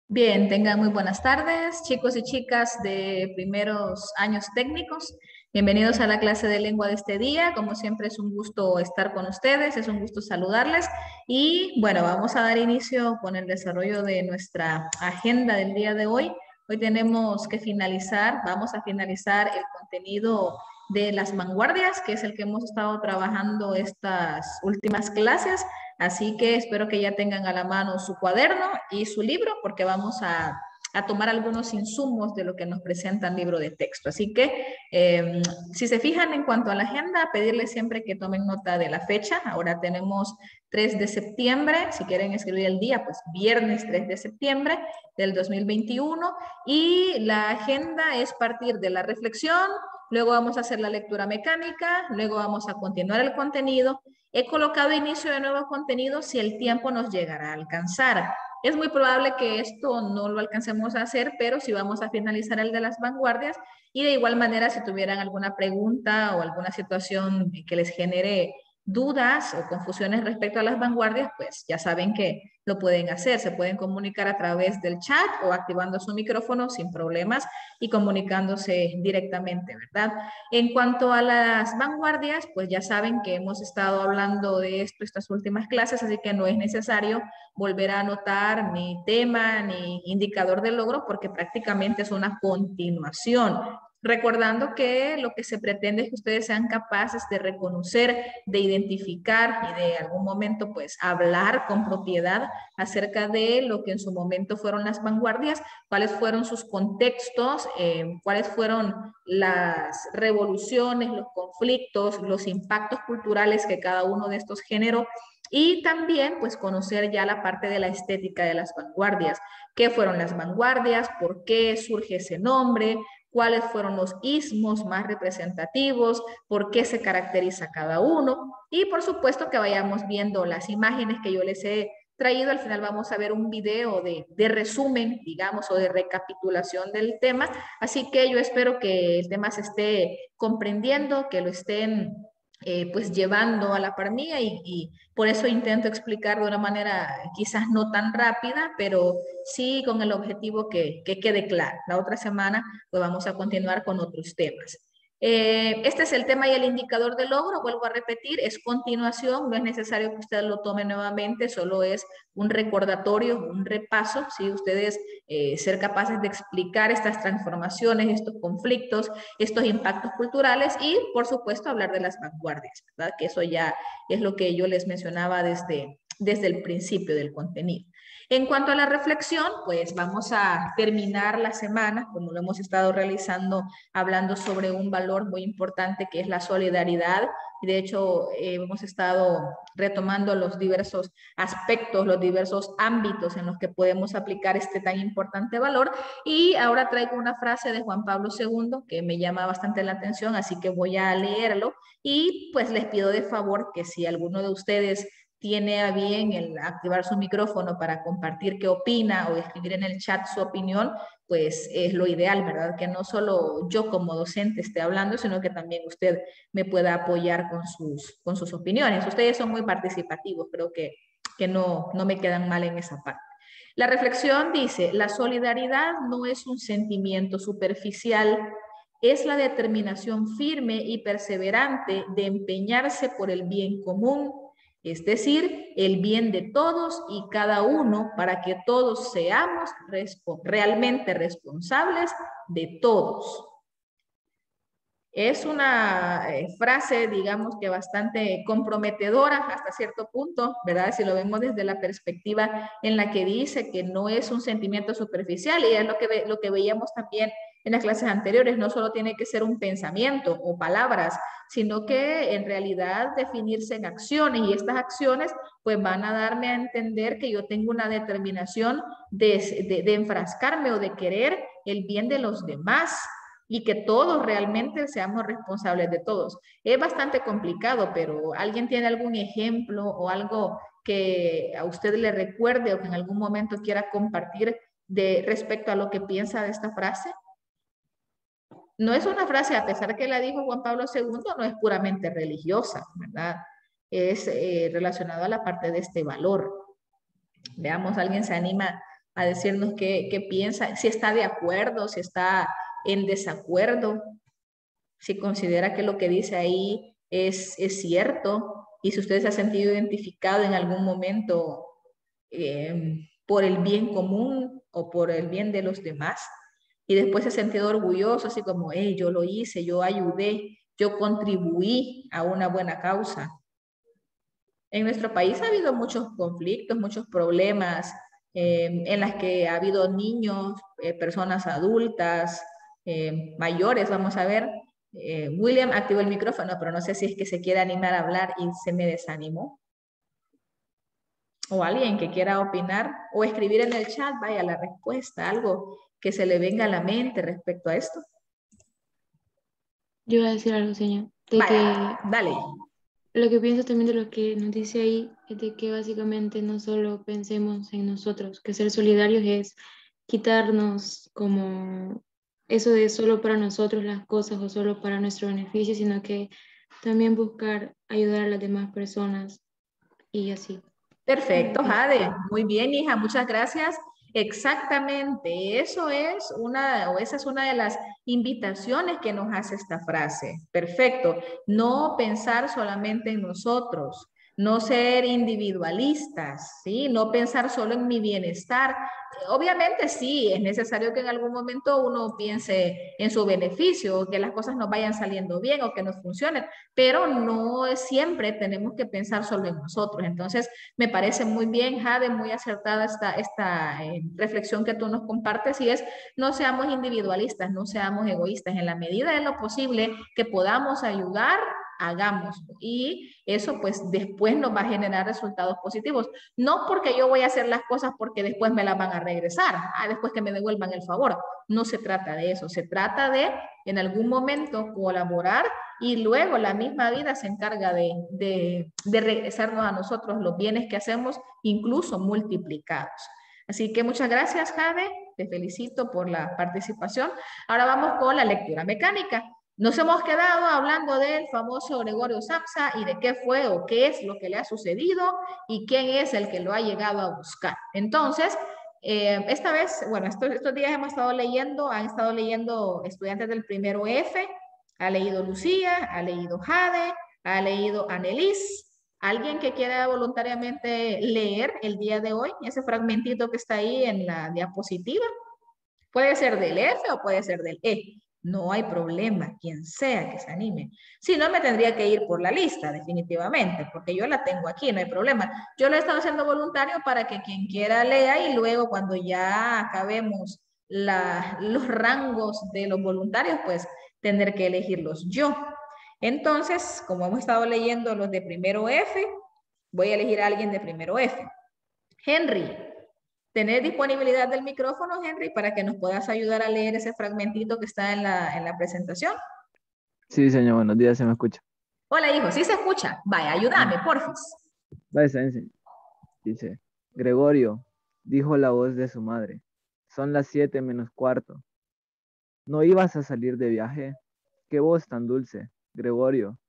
Bien, tengan muy buenas tardes, chicos y chicas de primeros años técnicos. Bienvenidos a la clase de lengua de este día. Como siempre es un gusto estar con ustedes, es un gusto saludarles. Y bueno, vamos a dar inicio con el desarrollo de nuestra agenda del día de hoy. Hoy tenemos que finalizar, vamos a finalizar el contenido de las vanguardias, que es el que hemos estado trabajando estas últimas clases. Así que espero que ya tengan a la mano su cuaderno y su libro porque vamos a tomar algunos insumos de lo que nos presenta el libro de texto. Así que si se fijan en cuanto a la agenda, pedirles siempre que tomen nota de la fecha. Ahora tenemos 3 de septiembre, si quieren escribir el día, pues viernes 3 de septiembre del 2021. Y la agenda es partir de la reflexión, luego vamos a hacer la lectura mecánica, luego vamos a continuar el contenido. He colocado inicio de nuevo contenido si el tiempo nos llegará a alcanzar. Es muy probable que esto no lo alcancemos a hacer, pero si vamos a finalizar el de las vanguardias y de igual manera si tuvieran alguna pregunta o alguna situación que les genere dudas o confusiones respecto a las vanguardias, pues ya saben que lo pueden hacer. Se pueden comunicar a través del chat o activando su micrófono sin problemas y comunicándose directamente, ¿verdad? En cuanto a las vanguardias, pues ya saben que hemos estado hablando de esto estas últimas clases, así que no es necesario volver a anotar ni tema ni indicador de logro porque prácticamente es una continuación. Recordando que lo que se pretende es que ustedes sean capaces de reconocer, de identificar y de algún momento pues hablar con propiedad acerca de lo que en su momento fueron las vanguardias, cuáles fueron sus contextos, cuáles fueron las revoluciones, los conflictos, los impactos culturales que cada uno de estos generó y también pues conocer ya la parte de la estética de las vanguardias. ¿Qué fueron las vanguardias? ¿Por qué surge ese nombre? ¿Cuáles fueron los ismos más representativos? ¿Por qué se caracteriza cada uno? Y por supuesto que vayamos viendo las imágenes que yo les he traído. Al final vamos a ver un video de resumen, digamos, o de recapitulación del tema. Así que yo espero que el tema se esté comprendiendo, que lo estén pues llevando a la par mía y por eso intento explicar de una manera quizás no tan rápida, pero sí con el objetivo que quede claro. La otra semana pues vamos a continuar con otros temas. Este es el tema y el indicador de logro, vuelvo a repetir, es continuación, no es necesario que usted lo tome nuevamente, solo es un recordatorio, un repaso, si ustedes ser capaces de explicar estas transformaciones, estos conflictos, estos impactos culturales y, por supuesto, hablar de las vanguardias, ¿verdad? Que eso ya es lo que yo les mencionaba desde el principio del contenido. En cuanto a la reflexión, pues vamos a terminar la semana, como lo hemos estado realizando, hablando sobre un valor muy importante que es la solidaridad. Y de hecho, hemos estado retomando los diversos aspectos, los diversos ámbitos en los que podemos aplicar este tan importante valor. Y ahora traigo una frase de Juan Pablo II que me llama bastante la atención, así que voy a leerlo y pues les pido de favor que si alguno de ustedes tiene a bien el activar su micrófono para compartir qué opina o escribir en el chat su opinión, pues es lo ideal, ¿verdad? Que no solo yo como docente esté hablando, sino que también usted me pueda apoyar con sus opiniones. Ustedes son muy participativos, creo que no me quedan mal en esa parte. La reflexión dice, la solidaridad no es un sentimiento superficial, es la determinación firme y perseverante de empeñarse por el bien común, es decir, el bien de todos y cada uno para que todos seamos realmente responsables de todos. Es una frase, digamos que bastante comprometedora hasta cierto punto, ¿verdad? Si lo vemos desde la perspectiva en la que dice que no es un sentimiento superficial y es lo que veíamos también en las clases anteriores, no solo tiene que ser un pensamiento o palabras, sino que en realidad definirse en acciones y estas acciones pues van a darme a entender que yo tengo una determinación de enfrascarme o de querer el bien de los demás y que todos realmente seamos responsables de todos. Es bastante complicado, pero ¿alguien tiene algún ejemplo o algo que a usted le recuerde o que en algún momento quiera compartir de respecto a lo que piensa de esta frase? No es una frase, a pesar que la dijo Juan Pablo II, no es puramente religiosa, ¿verdad? Es relacionado a la parte de este valor. Veamos, ¿alguien se anima a decirnos qué piensa, si está de acuerdo, si está en desacuerdo, si considera que lo que dice ahí es cierto y si usted se ha sentido identificado en algún momento por el bien común o por el bien de los demás y después se ha sentido orgulloso, así como, hey, yo lo hice, yo ayudé, yo contribuí a una buena causa. En nuestro país ha habido muchos conflictos, muchos problemas en las que ha habido niños, personas adultas, mayores, vamos a ver. William activó el micrófono, pero no sé si es que se quiere animar a hablar y se me desanimó. O alguien que quiera opinar o escribir en el chat, vaya la respuesta, algo que se le venga a la mente respecto a esto. Yo voy a decir algo, señor, de Vaya, que dale. lo que pienso también de lo que nos dice ahí es de que básicamente no solo pensemos en nosotros, que ser solidarios es quitarnos como eso de solo para nosotros las cosas o solo para nuestro beneficio, sino que también buscar ayudar a las demás personas y así. Perfecto, Pienso. Jade. Muy bien, hija, muchas gracias. Exactamente, eso es una, o esa es una de las invitaciones que nos hace esta frase. Perfecto, no pensar solamente en nosotros, no ser individualistas, ¿sí? No pensar solo en mi bienestar. Obviamente sí, es necesario que en algún momento uno piense en su beneficio, que las cosas nos vayan saliendo bien o que nos funcionen, pero no siempre tenemos que pensar solo en nosotros. Entonces, me parece muy bien, Jade, muy acertada esta reflexión que tú nos compartes y es no seamos individualistas, no seamos egoístas. En la medida de lo posible que podamos ayudar, hagámoslo. Y eso pues después nos va a generar resultados positivos. No porque yo voy a hacer las cosas porque después me las van a regresar, después que me devuelvan el favor. No se trata de eso, se trata de en algún momento colaborar y luego la misma vida se encarga de regresarnos a nosotros los bienes que hacemos, incluso multiplicados. Así que muchas gracias, Jade. Te felicito por la participación. Ahora vamos con la lectura mecánica. Nos hemos quedado hablando del famoso Gregorio Samsa y de qué fue o qué es lo que le ha sucedido y quién es el que lo ha llegado a buscar. Entonces, esta vez, bueno, estos días hemos estado leyendo, han estado leyendo estudiantes del primero F, ha leído Lucía, ha leído Jade, ha leído Anelis. ¿Alguien que quiera voluntariamente leer el día de hoy ese fragmentito que está ahí en la diapositiva? Puede ser del F o puede ser del E. No hay problema, quien sea que se anime. Si no, me tendría que ir por la lista, definitivamente, porque yo la tengo aquí, no hay problema. Yo lo he estado haciendo voluntario para que quien quiera lea y luego cuando ya acabemos los rangos de los voluntarios, pues tener que elegirlos yo. Entonces, como hemos estado leyendo los de primero F, voy a elegir a alguien de primero F. Henry, ¿tenés disponibilidad del micrófono, Henry, para que nos puedas ayudar a leer ese fragmentito que está en la presentación? Sí, señor, buenos días, se me escucha. Hola, hijo, ¿sí se escucha? Vaya, ayúdame, porfis. Va, está bien, señor. Dice, Gregorio, dijo la voz de su madre, son las 7 menos cuarto. ¿No ibas a salir de viaje? ¿Qué voz tan dulce, Gregorio?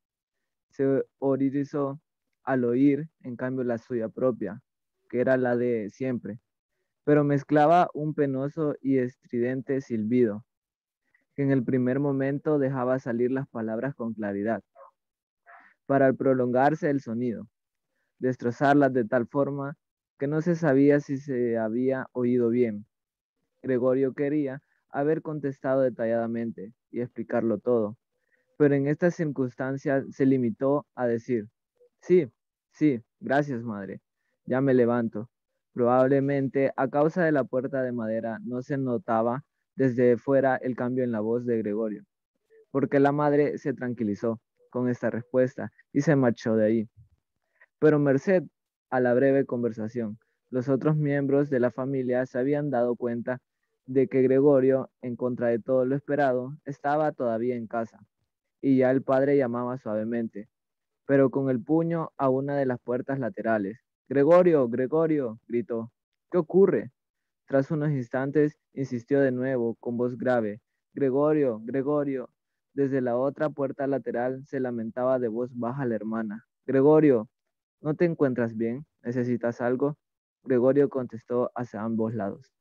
Se orizó al oír, en cambio, la suya propia, que era la de siempre, pero mezclaba un penoso y estridente silbido, que en el primer momento dejaba salir las palabras con claridad, para al prolongarse el sonido, destrozarlas de tal forma que no se sabía si se había oído bien. Gregorio quería haber contestado detalladamente y explicarlo todo, pero en esta circunstancia se limitó a decir, sí, sí, gracias madre, ya me levanto. Probablemente a causa de la puerta de madera no se notaba desde fuera el cambio en la voz de Gregorio, porque la madre se tranquilizó con esta respuesta y se marchó de ahí. Pero merced a la breve conversación, los otros miembros de la familia se habían dado cuenta de que Gregorio, en contra de todo lo esperado, estaba todavía en casa, y ya el padre llamaba suavemente, pero con el puño a una de las puertas laterales. Gregorio, Gregorio, gritó. ¿Qué ocurre? Tras unos instantes, insistió de nuevo, con voz grave. Gregorio, Gregorio. Desde la otra puerta lateral se lamentaba de voz baja la hermana. Gregorio, ¿no te encuentras bien? ¿Necesitas algo? Gregorio contestó hacia ambos lados.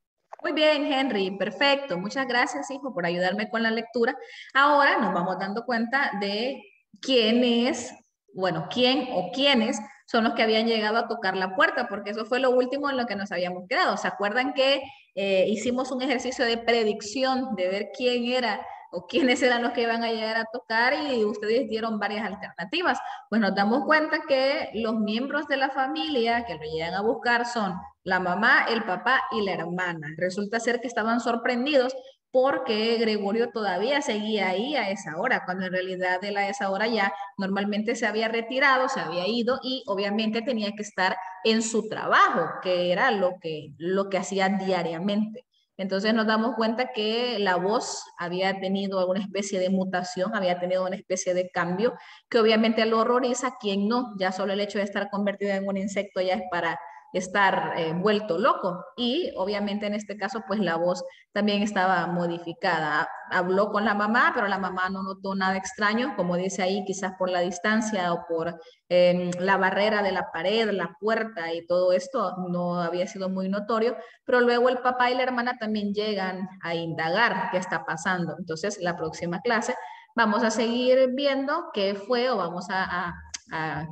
Muy bien, Henry, perfecto. Muchas gracias, hijo, por ayudarme con la lectura. Ahora nos vamos dando cuenta de quién es, bueno, quién o quiénes son los que habían llegado a tocar la puerta, porque eso fue lo último en lo que nos habíamos quedado. ¿Se acuerdan que hicimos un ejercicio de predicción de ver quién era o quiénes eran los que iban a llegar a tocar y ustedes dieron varias alternativas? Pues nos damos cuenta que los miembros de la familia que lo llegan a buscar son la mamá, el papá y la hermana. Resulta ser que estaban sorprendidos porque Gregorio todavía seguía ahí a esa hora, cuando en realidad él a esa hora ya normalmente se había retirado, se había ido y obviamente tenía que estar en su trabajo, que era lo que hacía diariamente. Entonces nos damos cuenta que la voz había tenido alguna especie de mutación, había tenido una especie de cambio, que obviamente lo horroriza, quien no, ya solo el hecho de estar convertido en un insecto ya es para estar vuelto loco. Y obviamente en este caso, pues la voz también estaba modificada. Habló con la mamá, pero la mamá no notó nada extraño, como dice ahí, quizás por la distancia o por la barrera de la pared, la puerta y todo esto no había sido muy notorio, pero luego el papá y la hermana también llegan a indagar qué está pasando. Entonces, la próxima clase vamos a seguir viendo qué fue o vamos a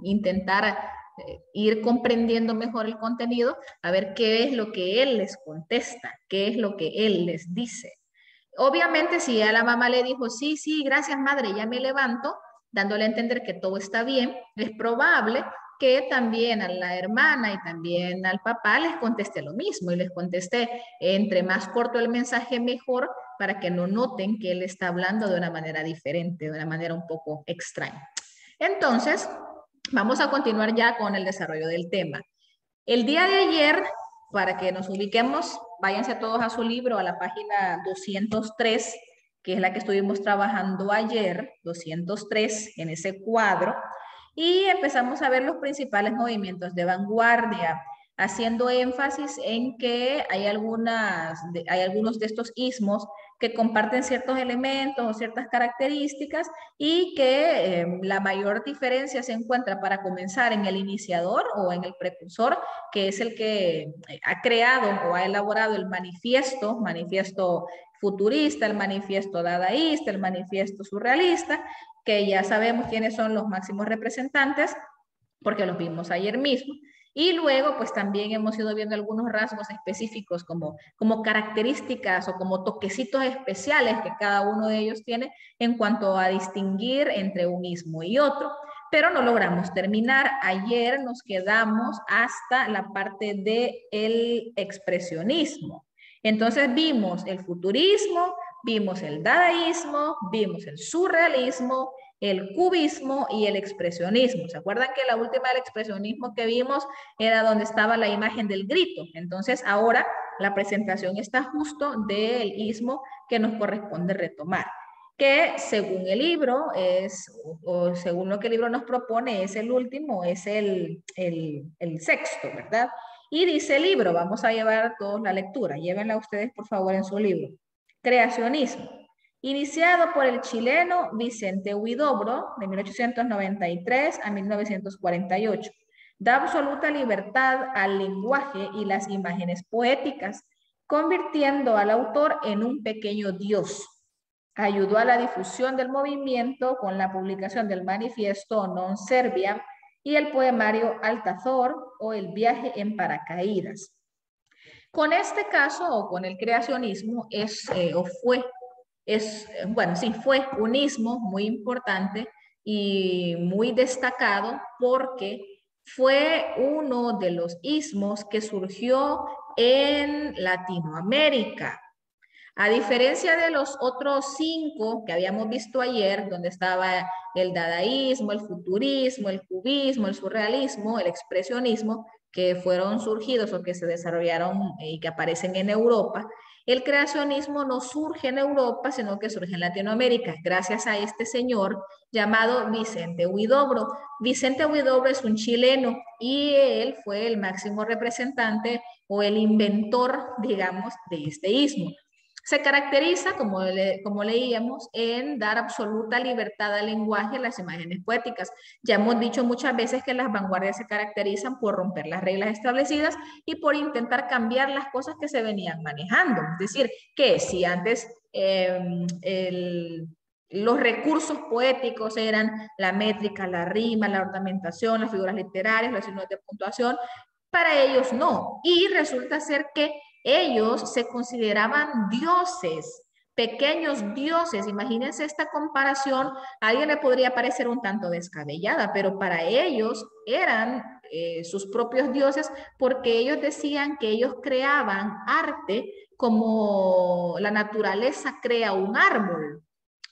intentar ir comprendiendo mejor el contenido, a ver qué es lo que él les contesta, qué es lo que él les dice. Obviamente, si a la mamá le dijo, sí, sí, gracias madre, ya me levanto, dándole a entender que todo está bien, es probable que también a la hermana y también al papá les conteste lo mismo y les conteste entre más corto el mensaje mejor para que no noten que él está hablando de una manera diferente, de una manera un poco extraña. Entonces, vamos a continuar ya con el desarrollo del tema. El día de ayer, para que nos ubiquemos, váyanse todos a su libro, a la página 203, que es la que estuvimos trabajando ayer, 203, en ese cuadro, y empezamos a ver los principales movimientos de vanguardia, haciendo énfasis en que hay algunos de estos ismos que comparten ciertos elementos o ciertas características y que la mayor diferencia se encuentra para comenzar en el iniciador o en el precursor, que es el que ha creado o ha elaborado el manifiesto futurista, el manifiesto dadaísta, el manifiesto surrealista, que ya sabemos quiénes son los máximos representantes, porque los vimos ayer mismo. Y luego, pues también hemos ido viendo algunos rasgos específicos como características o como toquecitos especiales que cada uno de ellos tiene en cuanto a distinguir entre un ismo y otro. Pero no logramos terminar. Ayer nos quedamos hasta la parte del expresionismo. Entonces vimos el futurismo, vimos el dadaísmo, vimos el surrealismo, el cubismo y el expresionismo. ¿Se acuerdan que la última del expresionismo que vimos era donde estaba la imagen del grito? Entonces ahora la presentación está justo del ismo que nos corresponde retomar, que según el libro o según lo que el libro nos propone, es el último, es el sexto, ¿verdad? Y dice el libro, vamos a llevar todos la lectura, llévenla ustedes por favor en su libro. Creacionismo. Iniciado por el chileno Vicente Huidobro de 1893 a 1948, da absoluta libertad al lenguaje y las imágenes poéticas, convirtiendo al autor en un pequeño dios. Ayudó a la difusión del movimiento con la publicación del manifiesto Non Serviam y el poemario Altazor o El viaje en paracaídas. Con este caso o con el creacionismo fue un ismo muy importante y muy destacado porque fue uno de los ismos que surgió en Latinoamérica. A diferencia de los otros 5 que habíamos visto ayer, donde estaba el dadaísmo, el futurismo, el cubismo, el surrealismo, el expresionismo, que fueron surgidos o que se desarrollaron y que aparecen en Europa, el creacionismo no surge en Europa, sino que surge en Latinoamérica, gracias a este señor llamado Vicente Huidobro. Vicente Huidobro es un chileno y él fue el máximo representante o el inventor, digamos, de este ismo. Se caracteriza, como leíamos, en dar absoluta libertad al lenguaje a las imágenes poéticas. Ya hemos dicho muchas veces que las vanguardias se caracterizan por romper las reglas establecidas y por intentar cambiar las cosas que se venían manejando. Es decir, que si antes los recursos poéticos eran la métrica, la rima, la ornamentación, las figuras literarias, los signos de puntuación, para ellos no. Y resulta ser que ellos se consideraban dioses, pequeños dioses. Imagínense esta comparación, a alguien le podría parecer un tanto descabellada, pero para ellos eran sus propios dioses porque ellos decían que ellos creaban arte como la naturaleza crea un árbol.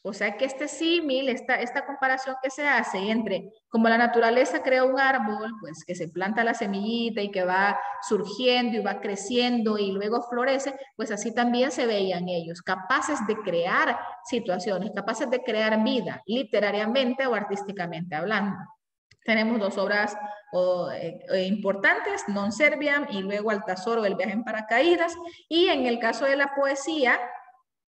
O sea que este símil, esta comparación que se hace entre como la naturaleza crea un árbol, pues que se planta la semillita y que va surgiendo y va creciendo y luego florece, pues así también se veían ellos, capaces de crear situaciones, capaces de crear vida, literariamente o artísticamente hablando. Tenemos dos obras importantes, Non Serviam y luego Altazor o El viaje en paracaídas. Y en el caso de la poesía,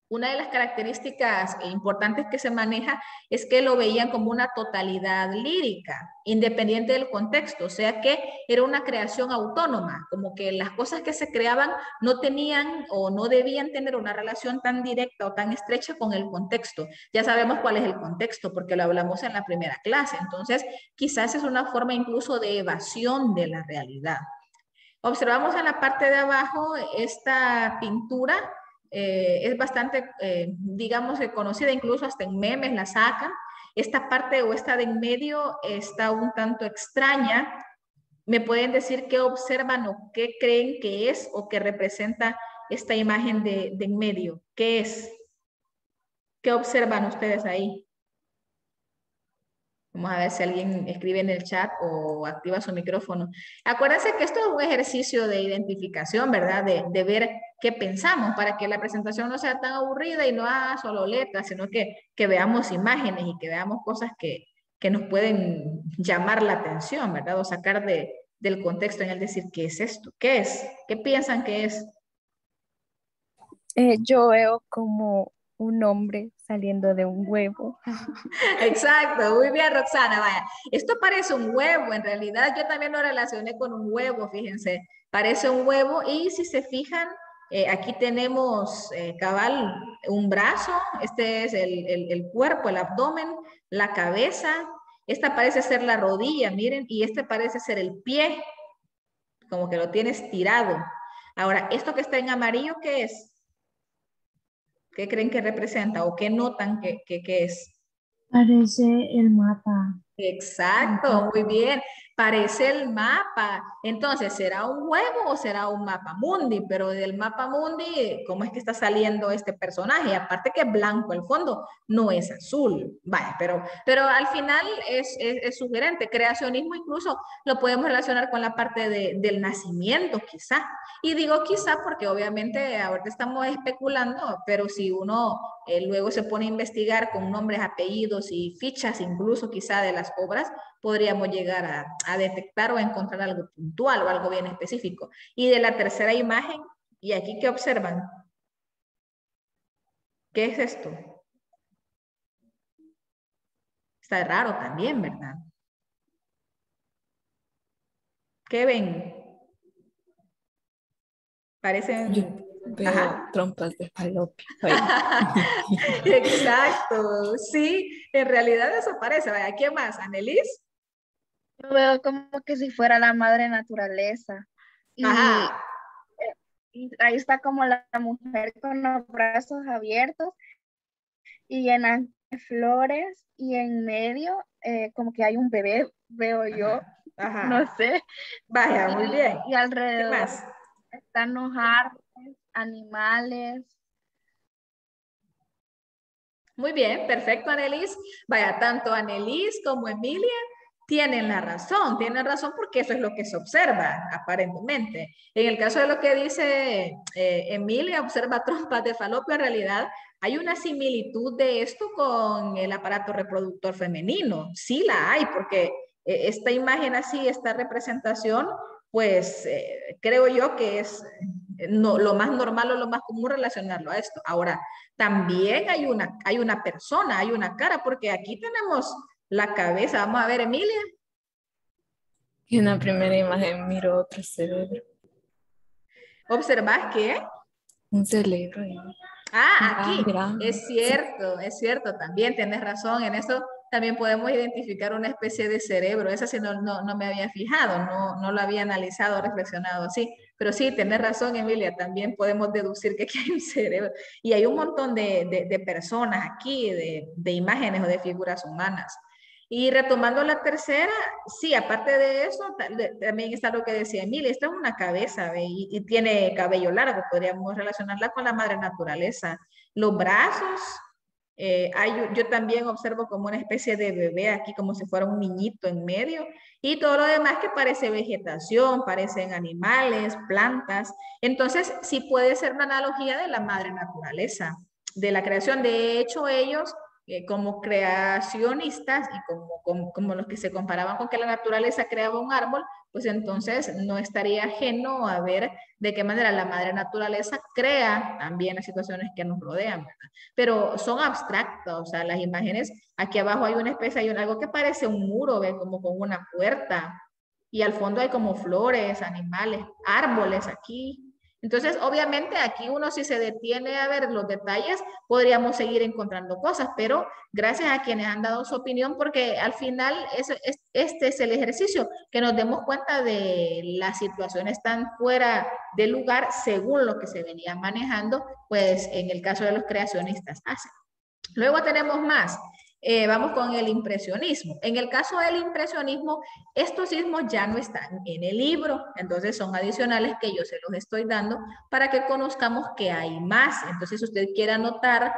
una de las características importantes que se maneja es que lo veían como una totalidad lírica, independiente del contexto, o sea que era una creación autónoma, como que las cosas que se creaban no tenían o no debían tener una relación tan directa o tan estrecha con el contexto. Ya sabemos cuál es el contexto porque lo hablamos en la primera clase, entonces quizás es una forma incluso de evasión de la realidad. Observamos en la parte de abajo esta pintura, es bastante, digamos, conocida, incluso hasta en memes la sacan. Esta parte o esta de en medio está un tanto extraña. ¿Me pueden decir qué observan o qué creen que es o que representa esta imagen de en medio? ¿Qué es? ¿Qué observan ustedes ahí? Vamos a ver si alguien escribe en el chat o activa su micrófono. Acuérdense que esto es un ejercicio de identificación, ¿verdad? De ver qué pensamos para que la presentación no sea tan aburrida y no haga solo letras, sino que veamos imágenes y que veamos cosas que nos pueden llamar la atención, ¿verdad? O sacar del contexto en el decir, ¿qué es esto? ¿Qué es? ¿Qué piensan que es? Yo veo como un hombre saliendo de un huevo. Exacto, muy bien, Roxana. Vaya, esto parece un huevo, en realidad yo también lo relacioné con un huevo, fíjense, parece un huevo y si se fijan, aquí tenemos cabal un brazo, este es el cuerpo, el abdomen, la cabeza, esta parece ser la rodilla, miren, y este parece ser el pie, como que lo tiene estirado. Ahora, esto que está en amarillo, ¿qué es? ¿Qué creen que representa o qué notan que es? Parece el mapa. Exacto, muy bien. Parece el mapa. Entonces, ¿será un huevo o será un mapa mundi? Pero del mapa mundi, ¿cómo es que está saliendo este personaje? Aparte que es blanco el fondo, no es azul. Vaya, pero al final es sugerente. Creacionismo incluso lo podemos relacionar con la parte del nacimiento, quizá. Y digo quizá porque obviamente ahorita estamos especulando, pero si uno luego se pone a investigar con nombres, apellidos y fichas incluso quizá de las obras, podríamos llegar a detectar o a encontrar algo puntual o algo bien específico. Y de la tercera imagen, ¿y aquí qué observan? ¿Qué es esto? Está raro también, ¿verdad? ¿Qué ven? Parecen... Yo veo Ajá. trompas de falopio. Exacto, sí, en realidad eso parece. Vaya, ¿quién más? ¿Anelis? Yo veo como que si fuera la madre naturaleza. Ajá. Y ahí está como la mujer con los brazos abiertos y llenas de flores y en medio como que hay un bebé, veo yo, Ajá. no sé. Vaya, muy bien. Y alrededor ¿Qué más? están los árboles, animales. Muy bien, perfecto, Anelis. Vaya, tanto Anelis como Emilia tienen razón porque eso es lo que se observa aparentemente. En el caso de lo que dice Emilia, observa trompas de falopio, en realidad hay una similitud de esto con el aparato reproductor femenino. Sí la hay, porque esta imagen así, esta representación, pues creo yo que es no, lo más normal o lo más común relacionarlo a esto. Ahora, también hay una persona, hay una cara, porque aquí tenemos la cabeza. Vamos a ver, Emilia. Y en la primera imagen miro otro cerebro. ¿Observas qué? Un cerebro. Aquí, Mira. es cierto, también tienes razón, en eso también podemos identificar una especie de cerebro, esa sí no me había fijado, no lo había analizado, reflexionado así, pero sí, tienes razón, Emilia, también podemos deducir que aquí hay un cerebro, y hay un montón de personas aquí, de imágenes o de figuras humanas. Y retomando la tercera, sí, aparte de eso, también está lo que decía Emilia, esta es una cabeza, ¿ve? Y tiene cabello largo, podríamos relacionarla con la madre naturaleza. Los brazos, yo también observo como una especie de bebé aquí, como si fuera un niñito en medio, y todo lo demás que parece vegetación, parecen animales, plantas. Entonces, sí puede ser una analogía de la madre naturaleza, de la creación. De hecho, ellos como creacionistas y como los que se comparaban con que la naturaleza creaba un árbol, pues entonces no estaría ajeno a ver de qué manera la madre naturaleza crea también las situaciones que nos rodean, ¿verdad? Pero son abstractas, o sea, las imágenes, aquí abajo hay una especie, hay algo que parece un muro, ¿ve? Como con una puerta, y al fondo hay como flores, animales, árboles aquí. Entonces, obviamente aquí uno si se detiene a ver los detalles, podríamos seguir encontrando cosas, pero gracias a quienes han dado su opinión, porque al final este es el ejercicio, que nos demos cuenta de las situaciones tan fuera de lugar según lo que se venía manejando, pues en el caso de los creacionistas hacen. Luego tenemos más. Vamos con el impresionismo. En el caso del impresionismo, estos sismos ya no están en el libro, entonces son adicionales que yo se los estoy dando para que conozcamos que hay más. Entonces, si usted quiere anotar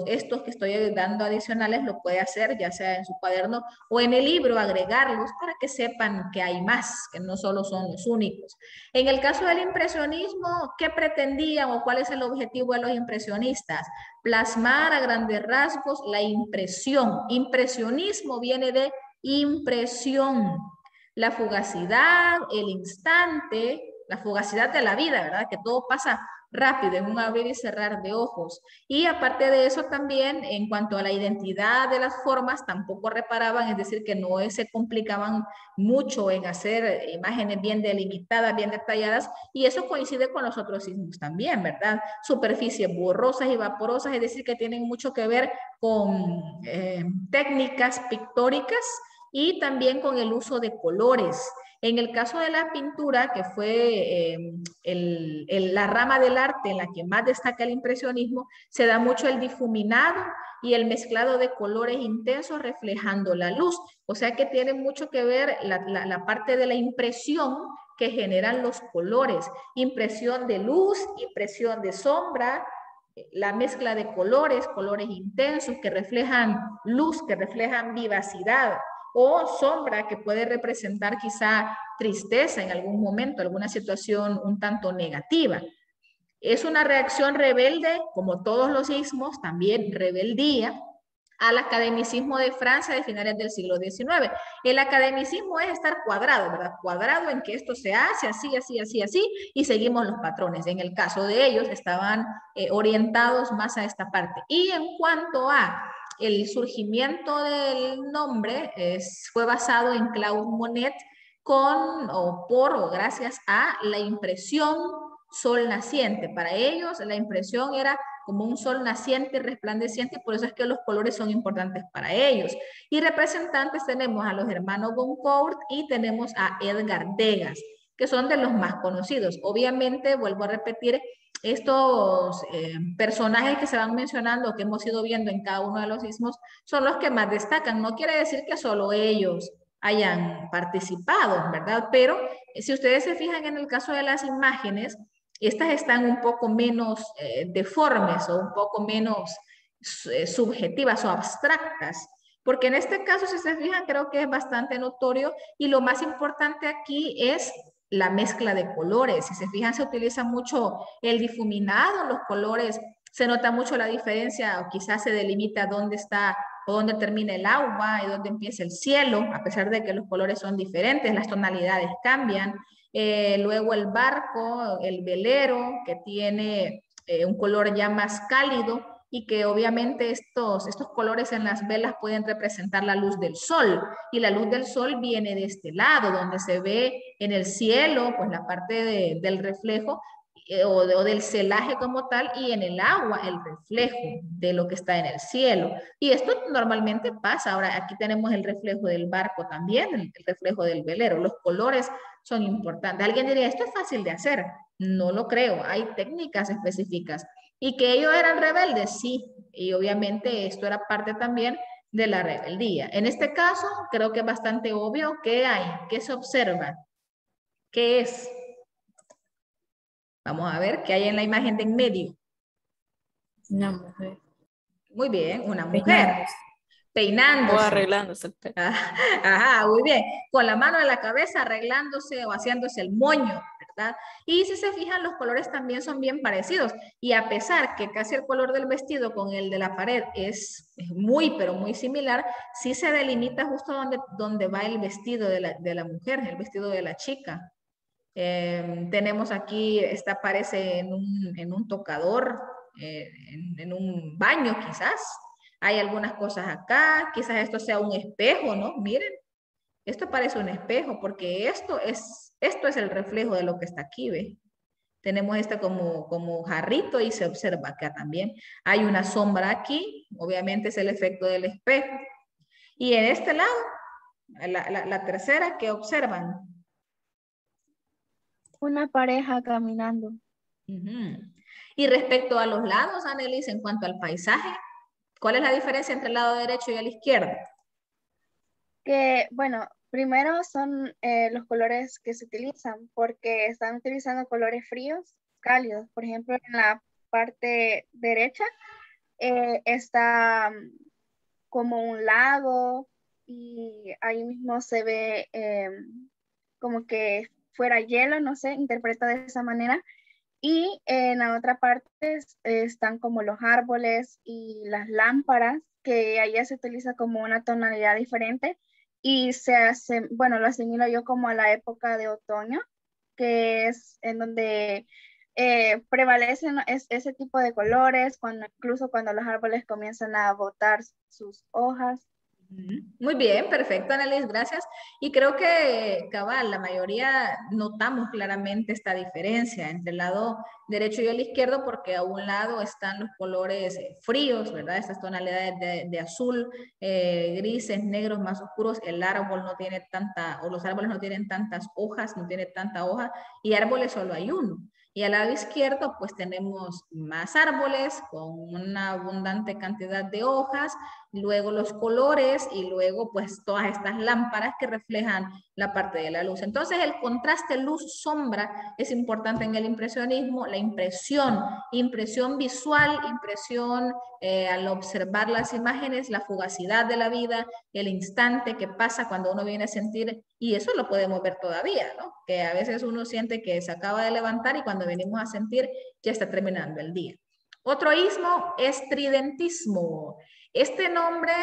estos que estoy dando adicionales, lo puede hacer ya sea en su cuaderno o en el libro, agregarlos para que sepan que hay más, que no solo son los únicos. En el caso del impresionismo, ¿qué pretendían o cuál es el objetivo de los impresionistas? Plasmar a grandes rasgos la impresión. Impresionismo viene de impresión. La fugacidad, el instante, la fugacidad de la vida, ¿verdad? Que todo pasa rápido, en un abrir y cerrar de ojos. Y aparte de eso también, en cuanto a la identidad de las formas, tampoco reparaban, es decir, que no se complicaban mucho en hacer imágenes bien delimitadas, bien detalladas, y eso coincide con los otros sismos también, ¿verdad? Superficies borrosas y vaporosas, es decir, que tienen mucho que ver con técnicas pictóricas y también con el uso de colores. En el caso de la pintura, que fue la rama del arte en la que más destaca el impresionismo, se da mucho el difuminado y el mezclado de colores intensos reflejando la luz. O sea que tiene mucho que ver la parte de la impresión que generan los colores. Impresión de luz, impresión de sombra, la mezcla de colores, colores intensos que reflejan luz, que reflejan vivacidad, o sombra que puede representar quizá tristeza en algún momento, alguna situación un tanto negativa. Es una reacción rebelde, como todos los sismos, también rebeldía, al academicismo de Francia de finales del siglo XIX. El academicismo es estar cuadrado, ¿verdad? Cuadrado en que esto se hace así, así, así, así, y seguimos los patrones. En el caso de ellos, estaban orientados más a esta parte. Y en cuanto a el surgimiento del nombre, fue basado en Claude Monet gracias a la impresión sol naciente. Para ellos la impresión era como un sol naciente, resplandeciente, y por eso es que los colores son importantes para ellos. Y representantes tenemos a los hermanos Goncourt y tenemos a Edgar Degas, que son de los más conocidos. Obviamente, vuelvo a repetir, estos personajes que se van mencionando, que hemos ido viendo en cada uno de los sismos, son los que más destacan. No quiere decir que solo ellos hayan participado, ¿verdad? Pero si ustedes se fijan en el caso de las imágenes, estas están un poco menos deformes o un poco menos subjetivas o abstractas, porque en este caso, si se fijan, creo que es bastante notorio, y lo más importante aquí es la mezcla de colores. Si se fijan, se utiliza mucho el difuminado, los colores, se nota mucho la diferencia, o quizás se delimita dónde está o dónde termina el agua y dónde empieza el cielo, a pesar de que los colores son diferentes, las tonalidades cambian. Luego el barco, el velero, que tiene un color ya más cálido y que obviamente estos colores en las velas pueden representar la luz del sol. Y la luz del sol viene de este lado, donde se ve en el cielo, pues la parte del reflejo o del celaje como tal, y en el agua el reflejo de lo que está en el cielo. Y esto normalmente pasa. Ahora aquí tenemos el reflejo del barco también, el reflejo del velero. Los colores son importantes. Alguien diría, esto es fácil de hacer. No lo creo, hay técnicas específicas. ¿Y que ellos eran rebeldes? Sí, y obviamente esto era parte también de la rebeldía. En este caso, creo que es bastante obvio qué hay, qué se observa, qué es. Vamos a ver qué hay en la imagen de en medio. Una mujer. Muy bien, una mujer. Peinándose. Peinándose. O arreglándose el pelo. Ajá, muy bien. Con la mano en la cabeza arreglándose o haciéndose el moño, ¿verdad? Y si se fijan, los colores también son bien parecidos. Y a pesar que casi el color del vestido con el de la pared es muy, pero muy similar, sí se delimita justo donde va el vestido de la mujer, el vestido de la chica. Tenemos aquí, esta aparece en un tocador, en un baño quizás. Hay algunas cosas acá, quizás esto sea un espejo, ¿no? Miren, esto parece un espejo porque esto es el reflejo de lo que está aquí, ¿ve? Tenemos este como jarrito y se observa acá también. Hay una sombra aquí, obviamente es el efecto del espejo. Y en este lado, la tercera, ¿qué observan? Una pareja caminando. Y respecto a los lados, Annelies, en cuanto al paisaje, ¿cuál es la diferencia entre el lado derecho y el izquierdo? Que, bueno, primero son los colores que se utilizan, porque están utilizando colores fríos, cálidos. Por ejemplo, en la parte derecha está como un lago y ahí mismo se ve como que fuera hielo, no sé, interpreta de esa manera. Y en la otra parte están como los árboles y las lámparas, que allá se utiliza como una tonalidad diferente y se hace, bueno, lo asimilo yo como a la época de otoño, que es en donde prevalecen ese tipo de colores, incluso cuando los árboles comienzan a botar sus hojas. Muy bien, perfecto, Annelies, gracias. Y creo que, cabal, la mayoría notamos claramente esta diferencia entre el lado derecho y el izquierdo, porque a un lado están los colores fríos, ¿verdad? Estas tonalidades de azul, grises, negros, más oscuros. El árbol no tiene tanta, o los árboles no tienen tantas hojas, no tiene tanta hoja, y árboles solo hay uno. Y al lado izquierdo, pues tenemos más árboles con una abundante cantidad de hojas, luego los colores y luego pues todas estas lámparas que reflejan la parte de la luz. Entonces el contraste luz-sombra es importante en el impresionismo, la impresión visual, impresión al observar las imágenes, la fugacidad de la vida, el instante que pasa cuando uno viene a sentir, y eso lo podemos ver todavía, ¿no? Que a veces uno siente que se acaba de levantar y cuando venimos a sentir ya está terminando el día. Otro ismo es tridentismo. Este nombre,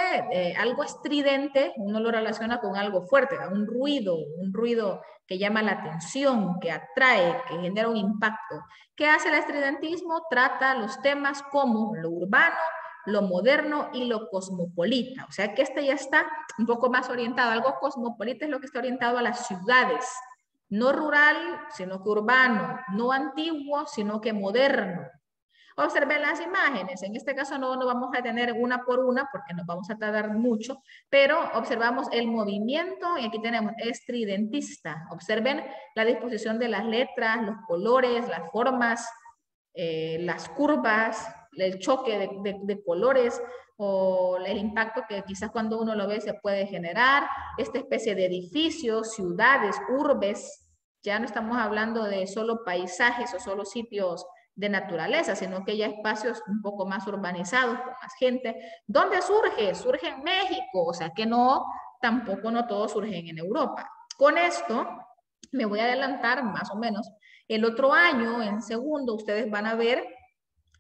algo estridente, uno lo relaciona con algo fuerte, un ruido que llama la atención, que atrae, que genera un impacto. ¿Qué hace el estridentismo? Trata los temas como lo urbano, lo moderno y lo cosmopolita. O sea que este ya está un poco más orientado. Algo cosmopolita es lo que está orientado a las ciudades. No rural, sino que urbano. No antiguo, sino que moderno. Observen las imágenes. En este caso no vamos a tener una por una porque nos vamos a tardar mucho, pero observamos el movimiento y aquí tenemos estridentista. Observen la disposición de las letras, los colores, las formas, las curvas, el choque de colores o el impacto que quizás cuando uno lo ve se puede generar. Esta especie de edificios, ciudades, urbes. Ya no estamos hablando de solo paisajes o solo sitios de naturaleza, sino que ya espacios un poco más urbanizados, con más gente. ¿Dónde surge? Surge en México, o sea que no, tampoco no todos surgen en Europa. Con esto me voy a adelantar más o menos. El otro año, en segundo, ustedes van a ver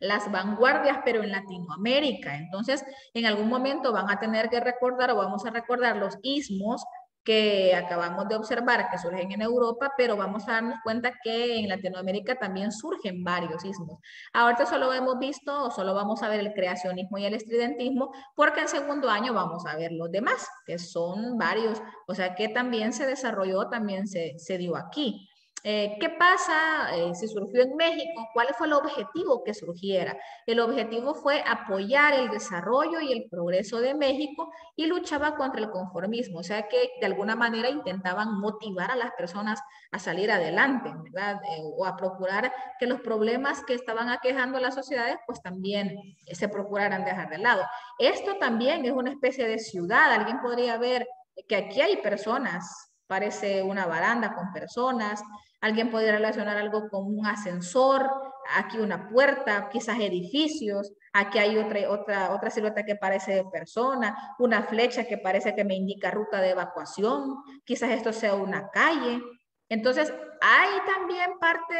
las vanguardias, pero en Latinoamérica. Entonces, en algún momento van a tener que recordar o vamos a recordar los ismos que acabamos de observar que surgen en Europa, pero vamos a darnos cuenta que en Latinoamérica también surgen varios ismos. Ahorita solo hemos visto, o solo vamos a ver el creacionismo y el estridentismo, porque en segundo año vamos a ver los demás, que son varios, o sea que también se desarrolló, también se dio aquí. ¿Qué pasa si surgió en México? ¿Cuál fue el objetivo que surgiera? El objetivo fue apoyar el desarrollo y el progreso de México y luchaba contra el conformismo, o sea que de alguna manera intentaban motivar a las personas a salir adelante, ¿verdad? O a procurar que los problemas que estaban aquejando a las sociedades pues también se procuraran dejar de lado. Esto también es una especie de ciudad, alguien podría ver que aquí hay personas, parece una baranda con personas, alguien podría relacionar algo con un ascensor, aquí una puerta, quizás edificios, aquí hay otra silueta que parece de persona, una flecha que parece que me indica ruta de evacuación, quizás esto sea una calle. Entonces, hay también parte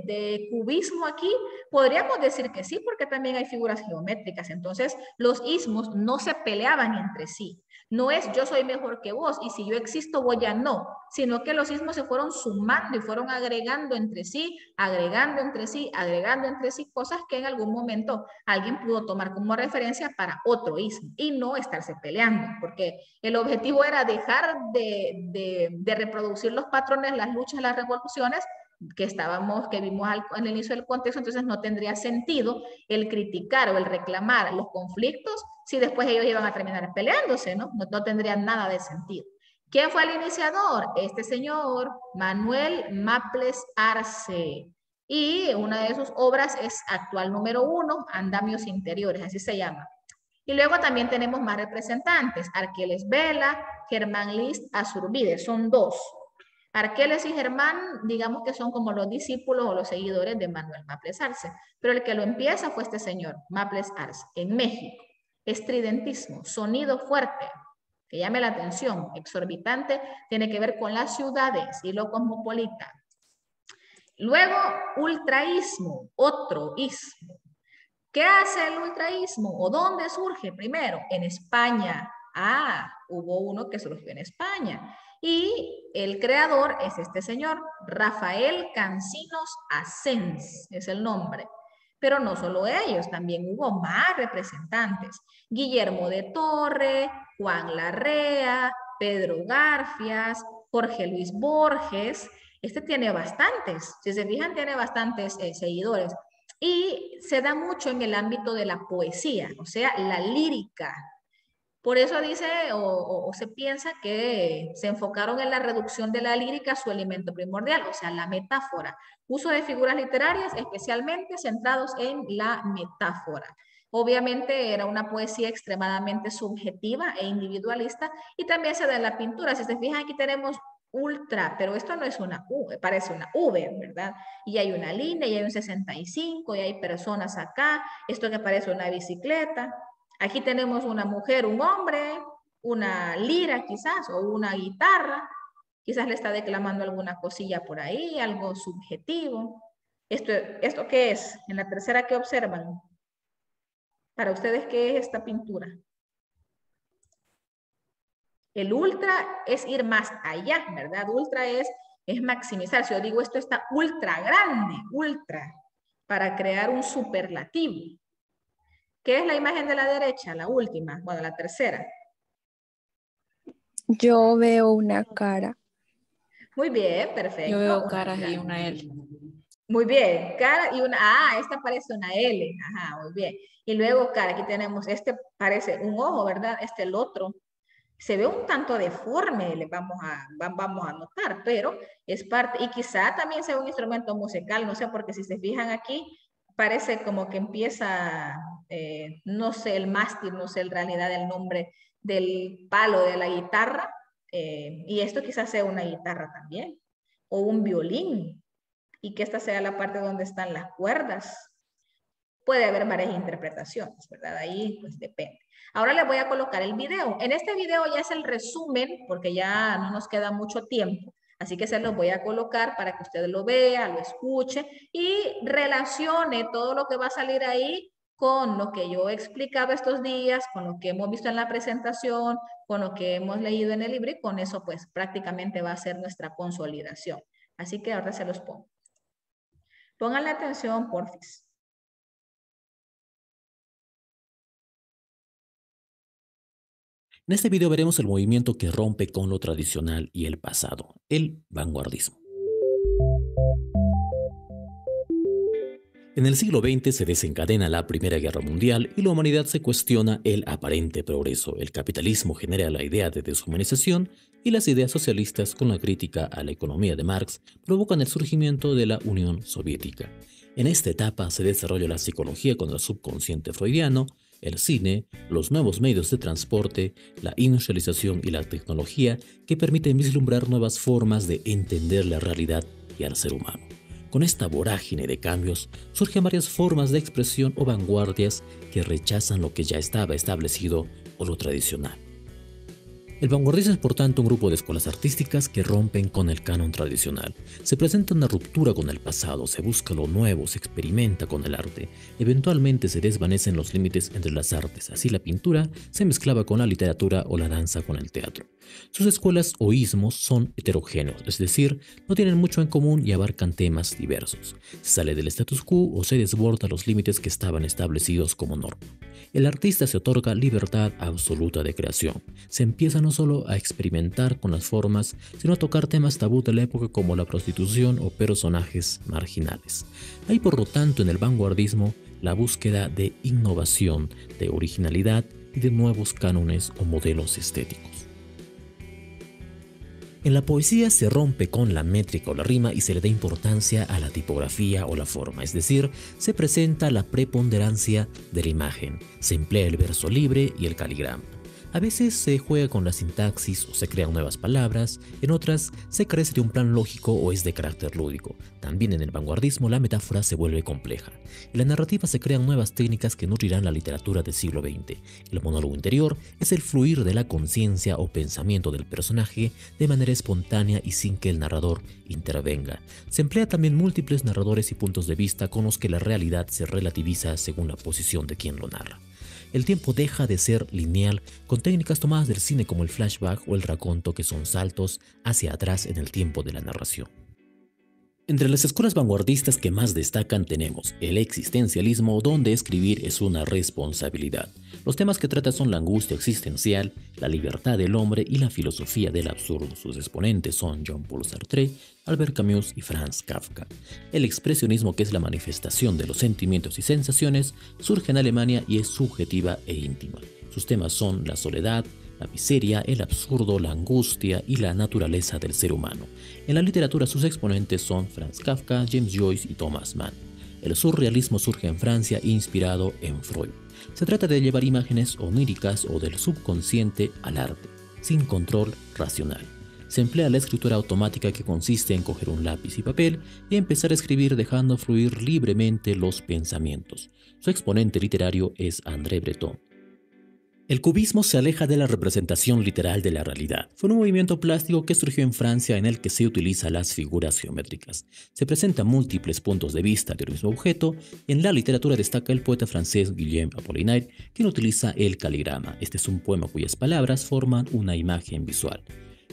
de cubismo aquí, podríamos decir que sí, porque también hay figuras geométricas. Entonces, los ismos no se peleaban entre sí. No es yo soy mejor que vos y si yo existo vos ya no, sino que los ismos se fueron sumando y fueron agregando entre sí, agregando entre sí, agregando entre sí cosas que en algún momento alguien pudo tomar como referencia para otro ismo y no estarse peleando, porque el objetivo era dejar de reproducir los patrones, las luchas, las revoluciones que vimos en el inicio del contexto, entonces no tendría sentido el criticar o el reclamar los conflictos si después ellos iban a terminar peleándose, ¿no? No tendría nada de sentido. ¿Quién fue el iniciador? Este señor, Manuel Maples Arce. Y una de sus obras es actual número 1, Andamios Interiores, así se llama. Y luego también tenemos más representantes, Arqueles Vela, Germán List Azurbide, son 2. Arqueles y Germán, digamos que son como los discípulos o los seguidores de Manuel Maples Arce, pero el que lo empieza fue este señor, Maples Arce, en México. Estridentismo, sonido fuerte, que llame la atención, exorbitante, tiene que ver con las ciudades y lo cosmopolita. Luego, ultraísmo, otro ismo. ¿Qué hace el ultraísmo? ¿O dónde surge primero? En España. Hubo uno que surgió en España. Y el creador es este señor, Rafael Cancinos Asens, es el nombre. Pero no solo ellos, también hubo más representantes. Guillermo de Torre, Juan Larrea, Pedro Garfias, Jorge Luis Borges. Este tiene bastantes, si se fijan, tiene bastantes seguidores. Y se da mucho en el ámbito de la poesía, o sea, la lírica. Por eso dice o se piensa que se enfocaron en la reducción de la lírica a su elemento primordial, o sea, la metáfora. Uso de figuras literarias especialmente centrados en la metáfora. Obviamente era una poesía extremadamente subjetiva e individualista y también se da en la pintura. Si se fijan, aquí tenemos ultra, pero esto no es una U, parece una V, ¿verdad? Y hay una línea, y hay un 65, y hay personas acá, esto que parece una bicicleta. Aquí tenemos una mujer, un hombre, una lira quizás, o una guitarra. Quizás le está declamando alguna cosilla por ahí, algo subjetivo. ¿Esto qué es? En la tercera, ¿qué observan? Para ustedes, ¿qué es esta pintura? El ultra es ir más allá, ¿verdad? Ultra es maximizar. Si yo digo esto está ultra grande, ultra, para crear un superlativo. ¿Qué es la imagen de la derecha? La última, bueno, la tercera. Yo veo una cara. Muy bien, perfecto. Yo veo caras y una L. Muy bien, cara y una, esta parece una L, ajá, muy bien. Y luego cara, aquí tenemos, este parece un ojo, ¿verdad? Este el otro. Se ve un tanto deforme, le vamos a notar, pero es parte, y quizá también sea un instrumento musical, no sé, porque si se fijan aquí, parece como que empieza, no sé el mástil, no sé en realidad el nombre del palo de la guitarra, y esto quizás sea una guitarra también, o un violín, y que esta sea la parte donde están las cuerdas. Puede haber varias interpretaciones, ¿verdad? Ahí pues depende. Ahora les voy a colocar el video. En este video ya es el resumen, porque ya no nos queda mucho tiempo. Así que se los voy a colocar para que usted lo vea, lo escuche y relacione todo lo que va a salir ahí con lo que yo explicaba estos días, con lo que hemos visto en la presentación, con lo que hemos leído en el libro, y con eso pues prácticamente va a ser nuestra consolidación. Así que ahora se los pongo. Pónganle atención, porfis. En este video veremos el movimiento que rompe con lo tradicional y el pasado, el vanguardismo. En el siglo XX se desencadena la Primera Guerra Mundial y la humanidad se cuestiona el aparente progreso. El capitalismo genera la idea de deshumanización y las ideas socialistas, con la crítica a la economía de Marx, provocan el surgimiento de la Unión Soviética. En esta etapa se desarrolla la psicología con el subconsciente freudiano, el cine, los nuevos medios de transporte, la industrialización y la tecnología que permiten vislumbrar nuevas formas de entender la realidad y al ser humano. Con esta vorágine de cambios surgen varias formas de expresión o vanguardias que rechazan lo que ya estaba establecido o lo tradicional. El vanguardismo es por tanto un grupo de escuelas artísticas que rompen con el canon tradicional. Se presenta una ruptura con el pasado, se busca lo nuevo, se experimenta con el arte. Eventualmente se desvanecen los límites entre las artes, así la pintura se mezclaba con la literatura o la danza con el teatro. Sus escuelas o ismos son heterogéneos, es decir, no tienen mucho en común y abarcan temas diversos. Se sale del status quo o se desborda los límites que estaban establecidos como norma. El artista se otorga libertad absoluta de creación. Se empieza no solo a experimentar con las formas, sino a tocar temas tabú de la época como la prostitución o personajes marginales. Hay por lo tanto en el vanguardismo la búsqueda de innovación, de originalidad y de nuevos cánones o modelos estéticos. En la poesía se rompe con la métrica o la rima y se le da importancia a la tipografía o la forma, es decir, se presenta la preponderancia de la imagen, se emplea el verso libre y el caligrama. A veces se juega con la sintaxis o se crean nuevas palabras, en otras se carece de un plan lógico o es de carácter lúdico. También en el vanguardismo la metáfora se vuelve compleja. En la narrativa se crean nuevas técnicas que nutrirán la literatura del siglo XX. El monólogo interior es el fluir de la conciencia o pensamiento del personaje de manera espontánea y sin que el narrador intervenga. Se emplea también múltiples narradores y puntos de vista con los que la realidad se relativiza según la posición de quien lo narra. El tiempo deja de ser lineal con técnicas tomadas del cine como el flashback o el raconto, que son saltos hacia atrás en el tiempo de la narración. Entre las escuelas vanguardistas que más destacan tenemos el existencialismo, donde escribir es una responsabilidad. Los temas que trata son la angustia existencial, la libertad del hombre y la filosofía del absurdo. Sus exponentes son Jean-Paul Sartre, Albert Camus y Franz Kafka. El expresionismo, que es la manifestación de los sentimientos y sensaciones, surge en Alemania y es subjetiva e íntima. Sus temas son la soledad, la miseria, el absurdo, la angustia y la naturaleza del ser humano. En la literatura sus exponentes son Franz Kafka, James Joyce y Thomas Mann. El surrealismo surge en Francia inspirado en Freud. Se trata de llevar imágenes oníricas o del subconsciente al arte, sin control racional. Se emplea la escritura automática, que consiste en coger un lápiz y papel y empezar a escribir dejando fluir libremente los pensamientos. Su exponente literario es André Breton. El cubismo se aleja de la representación literal de la realidad. Fue un movimiento plástico que surgió en Francia en el que se utilizan las figuras geométricas. Se presentan múltiples puntos de vista del mismo objeto. En la literatura destaca el poeta francés Guillaume Apollinaire, quien utiliza el caligrama. Este es un poema cuyas palabras forman una imagen visual.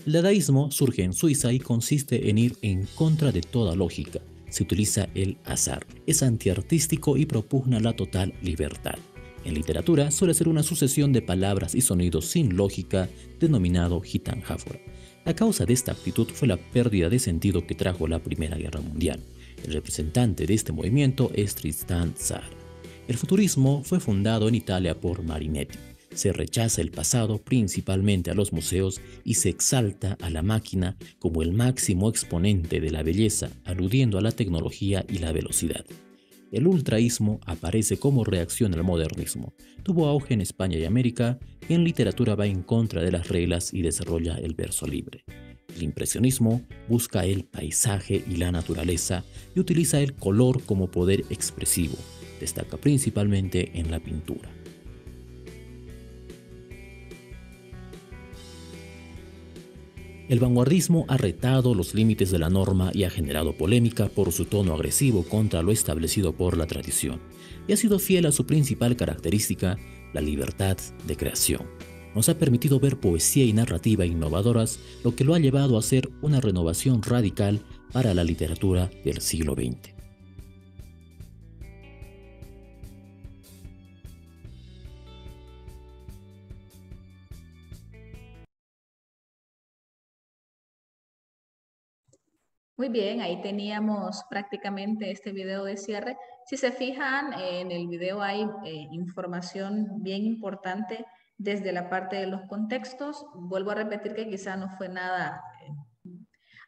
El dadaísmo surge en Suiza y consiste en ir en contra de toda lógica. Se utiliza el azar. Es antiartístico y propugna la total libertad. En literatura suele ser una sucesión de palabras y sonidos sin lógica, denominado gitanjáfora. La causa de esta actitud fue la pérdida de sentido que trajo la Primera Guerra Mundial. El representante de este movimiento es Tristan Tzar. El futurismo fue fundado en Italia por Marinetti. Se rechaza el pasado, principalmente a los museos, y se exalta a la máquina como el máximo exponente de la belleza, aludiendo a la tecnología y la velocidad. El ultraísmo aparece como reacción al modernismo. Tuvo auge en España y América, y en literatura va en contra de las reglas y desarrolla el verso libre. El impresionismo busca el paisaje y la naturaleza y utiliza el color como poder expresivo. Destaca principalmente en la pintura. El vanguardismo ha retado los límites de la norma y ha generado polémica por su tono agresivo contra lo establecido por la tradición, y ha sido fiel a su principal característica, la libertad de creación. Nos ha permitido ver poesía y narrativa innovadoras, lo que lo ha llevado a ser una renovación radical para la literatura del siglo XX. Muy bien, ahí teníamos prácticamente este video de cierre. Si se fijan, en el video hay información bien importante desde la parte de los contextos. Vuelvo a repetir que quizá no fue nada,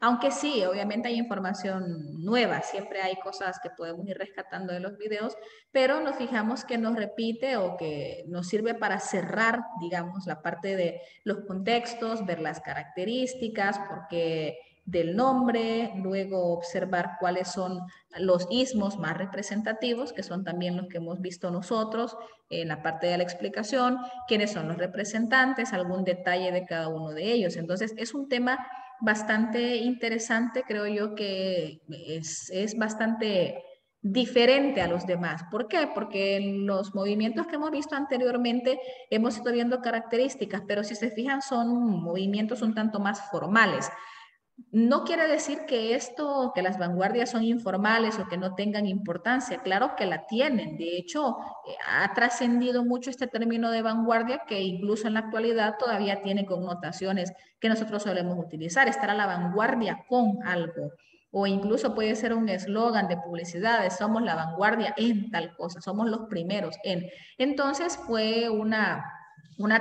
aunque sí, obviamente hay información nueva, siempre hay cosas que podemos ir rescatando de los videos, pero nos fijamos que nos repite o que nos sirve para cerrar, digamos, la parte de los contextos, ver las características, porque del nombre, luego observar cuáles son los ismos más representativos, que son también los que hemos visto nosotros en la parte de la explicación, quiénes son los representantes, algún detalle de cada uno de ellos. Entonces, es un tema bastante interesante, creo yo que es bastante diferente a los demás. ¿Por qué? Porque en los movimientos que hemos visto anteriormente hemos ido viendo características, pero si se fijan son movimientos un tanto más formales. No quiere decir que esto, que las vanguardias son informales o que no tengan importancia. Claro que la tienen. De hecho, ha trascendido mucho este término de vanguardia que incluso en la actualidad todavía tiene connotaciones que nosotros solemos utilizar. Estar a la vanguardia con algo. O incluso puede ser un eslogan de publicidades. Somos la vanguardia en tal cosa. Somos los primeros en. Entonces fue una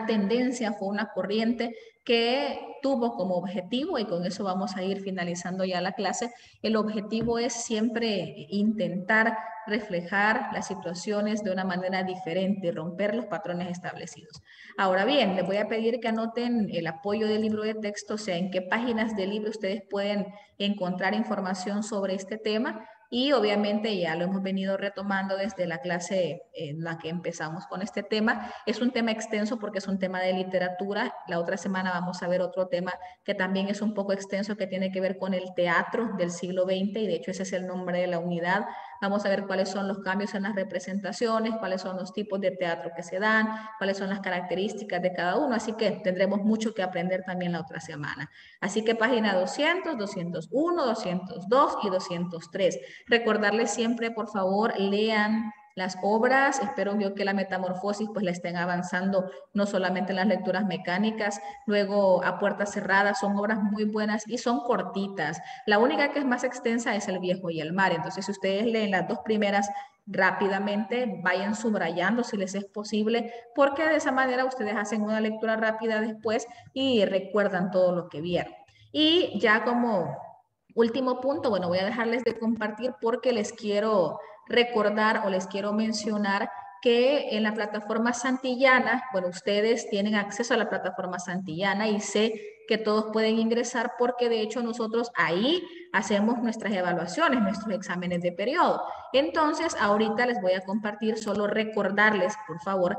tendencia, fue una corriente que tuvo como objetivo, y con eso vamos a ir finalizando ya la clase, el objetivo es siempre intentar reflejar las situaciones de una manera diferente y romper los patrones establecidos. Ahora bien, les voy a pedir que anoten el apoyo del libro de texto, o sea, en qué páginas del libro ustedes pueden encontrar información sobre este tema. Y obviamente ya lo hemos venido retomando desde la clase en la que empezamos con este tema. Es un tema extenso porque es un tema de literatura. La otra semana vamos a ver otro tema que también es un poco extenso, que tiene que ver con el teatro del siglo XX, y de hecho ese es el nombre de la unidad. Vamos a ver cuáles son los cambios en las representaciones, cuáles son los tipos de teatro que se dan, cuáles son las características de cada uno. Así que tendremos mucho que aprender también la otra semana. Así que página 200, 201, 202 y 203. Recordarles siempre, por favor, lean las obras. Espero yo que la metamorfosis pues la estén avanzando no solamente en las lecturas mecánicas, luego a puertas cerradas. Son obras muy buenas y son cortitas. La única que es más extensa es El Viejo y el Mar. Entonces, si ustedes leen las dos primeras rápidamente, vayan subrayando si les es posible, porque de esa manera ustedes hacen una lectura rápida después y recuerdan todo lo que vieron. Y ya como último punto, bueno, voy a dejarles de compartir porque les quiero recordar o les quiero mencionar que en la plataforma Santillana, bueno, ustedes tienen acceso a la plataforma Santillana y sé que todos pueden ingresar porque de hecho nosotros ahí hacemos nuestras evaluaciones, nuestros exámenes de periodo. Entonces, ahorita les voy a compartir, solo recordarles, por favor,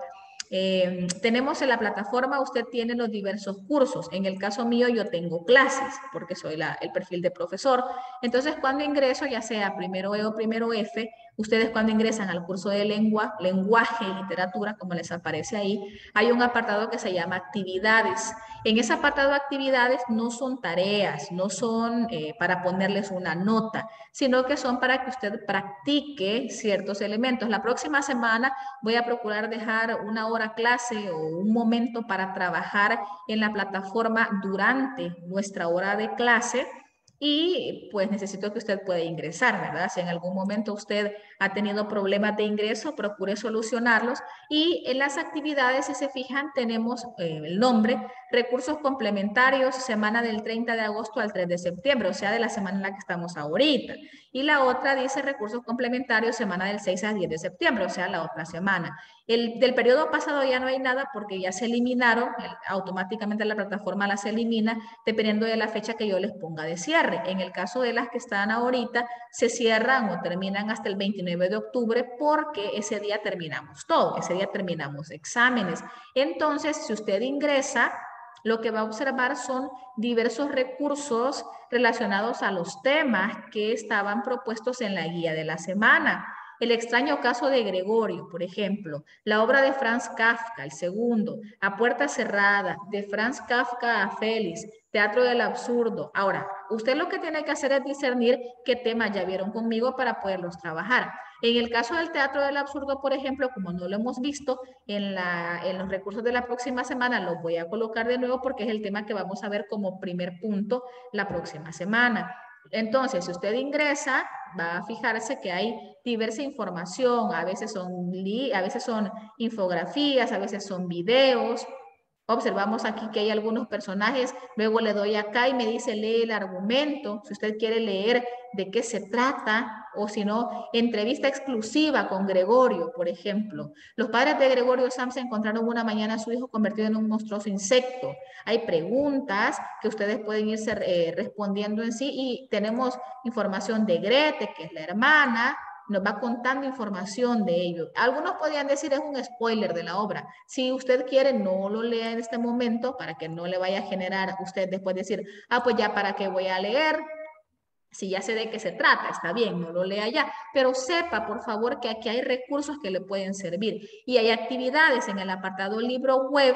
tenemos en la plataforma, usted tiene los diversos cursos. En el caso mío, yo tengo clases porque soy el perfil de profesor. Entonces, cuando ingreso, ya sea primero E o primero F, ustedes cuando ingresan al curso de lenguaje y literatura, como les aparece ahí, hay un apartado que se llama actividades. En ese apartado de actividades no son tareas, no son para ponerles una nota, sino que son para que usted practique ciertos elementos. La próxima semana voy a procurar dejar una hora clase o un momento para trabajar en la plataforma durante nuestra hora de clase. Y pues necesito que usted pueda ingresar, ¿verdad? Si en algún momento usted ha tenido problemas de ingreso, procure solucionarlos. Y en las actividades, si se fijan, tenemos el nombre, recursos complementarios, semana del 30 de agosto al 3 de septiembre, o sea, de la semana en la que estamos ahorita. Y la otra dice recursos complementarios, semana del 6 al 10 de septiembre, o sea, la otra semana. Del periodo pasado ya no hay nada porque ya se eliminaron, automáticamente la plataforma las elimina dependiendo de la fecha que yo les ponga de cierre. En el caso de las que están ahorita, se cierran o terminan hasta el 29 de octubre porque ese día terminamos todo, ese día terminamos exámenes. Entonces, si usted ingresa Lo que va a observar son diversos recursos relacionados a los temas que estaban propuestos en la guía de la semana. El extraño caso de Gregorio, por ejemplo, la obra de Franz Kafka, el segundo, A puerta cerrada, de Franz Kafka a Félix, Teatro del absurdo. Ahora, usted lo que tiene que hacer es discernir qué temas ya vieron conmigo para poderlos trabajar. En el caso del Teatro del absurdo, por ejemplo, como no lo hemos visto, en los recursos de la próxima semana los voy a colocar de nuevo porque es el tema que vamos a ver como primer punto la próxima semana. Entonces, si usted ingresa, va a fijarse que hay diversa información, a veces son infografías, a veces son videos. Observamos aquí que hay algunos personajes, luego le doy acá y me dice lee el argumento, si usted quiere leer de qué se trata, o si no, entrevista exclusiva con Gregorio, por ejemplo. Los padres de Gregorio Samsa encontraron una mañana a su hijo convertido en un monstruoso insecto. Hay preguntas que ustedes pueden irse respondiendo en sí y tenemos información de Grete, que es la hermana, nos va contando información de ello. Algunos podrían decir es un spoiler de la obra. Si usted quiere, no lo lea en este momento para que no le vaya a generar usted después decir, ah, pues ya para qué voy a leer. Si ya sé de qué se trata, está bien, no lo lea ya, pero sepa, por favor, que aquí hay recursos que le pueden servir y hay actividades en el apartado libro web.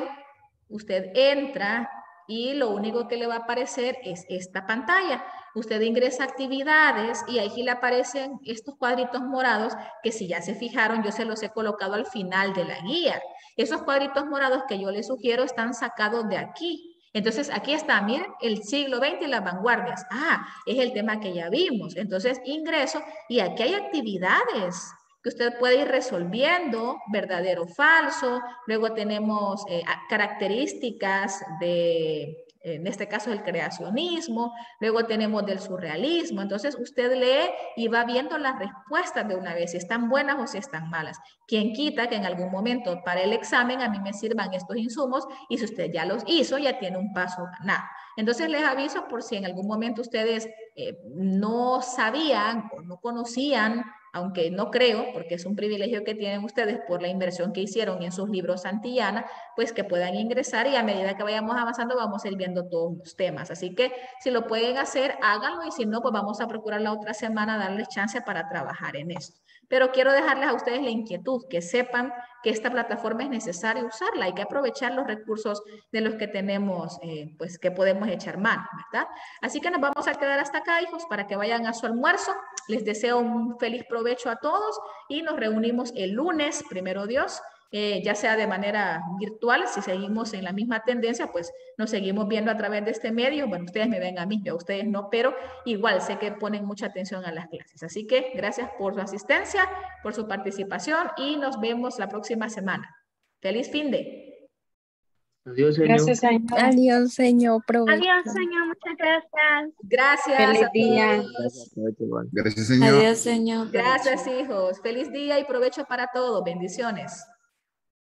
Usted entra y lo único que le va a aparecer es esta pantalla. Usted ingresa actividades y aquí le aparecen estos cuadritos morados que si ya se fijaron, yo se los he colocado al final de la guía. Esos cuadritos morados que yo les sugiero están sacados de aquí. Entonces, aquí está, miren, el siglo XX y las vanguardias. Ah, es el tema que ya vimos. Entonces, ingreso y aquí hay actividades que usted puede ir resolviendo, verdadero o falso. Luego tenemos características de, en este caso, el creacionismo. Luego tenemos del surrealismo. Entonces, usted lee y va viendo las respuestas de una vez, si están buenas o si están malas. Quien quita que en algún momento para el examen a mí me sirvan estos insumos y si usted ya los hizo, ya tiene un paso ganado. Entonces, les aviso por si en algún momento ustedes no sabían o no conocían, aunque no creo, porque es un privilegio que tienen ustedes por la inversión que hicieron en sus libros Santillana, pues que puedan ingresar y a medida que vayamos avanzando vamos a ir viendo todos los temas. Así que si lo pueden hacer, háganlo y si no, pues vamos a procurar la otra semana darles chance para trabajar en esto. Pero quiero dejarles a ustedes la inquietud, que sepan que esta plataforma es necesario usarla, hay que aprovechar los recursos de los que tenemos, pues que podemos echar mano, ¿verdad? Así que nos vamos a quedar hasta acá, hijos, para que vayan a su almuerzo. Les deseo un feliz provecho a todos y nos reunimos el lunes, primero Dios, ya sea de manera virtual, si seguimos en la misma tendencia, pues nos seguimos viendo a través de este medio. Bueno, ustedes me ven a mí, yo a ustedes no, pero igual sé que ponen mucha atención a las clases. Así que gracias por su asistencia, por su participación y nos vemos la próxima semana. Feliz fin de. Adiós, señor. Gracias, señor. Adiós, señor. Provecho. Adiós, señor. Muchas gracias. Gracias Feliz a día. todos. Gracias, provecho, igual. Gracias, señor. Adiós, señor. Gracias, hijos. Feliz día y provecho para todos. Bendiciones.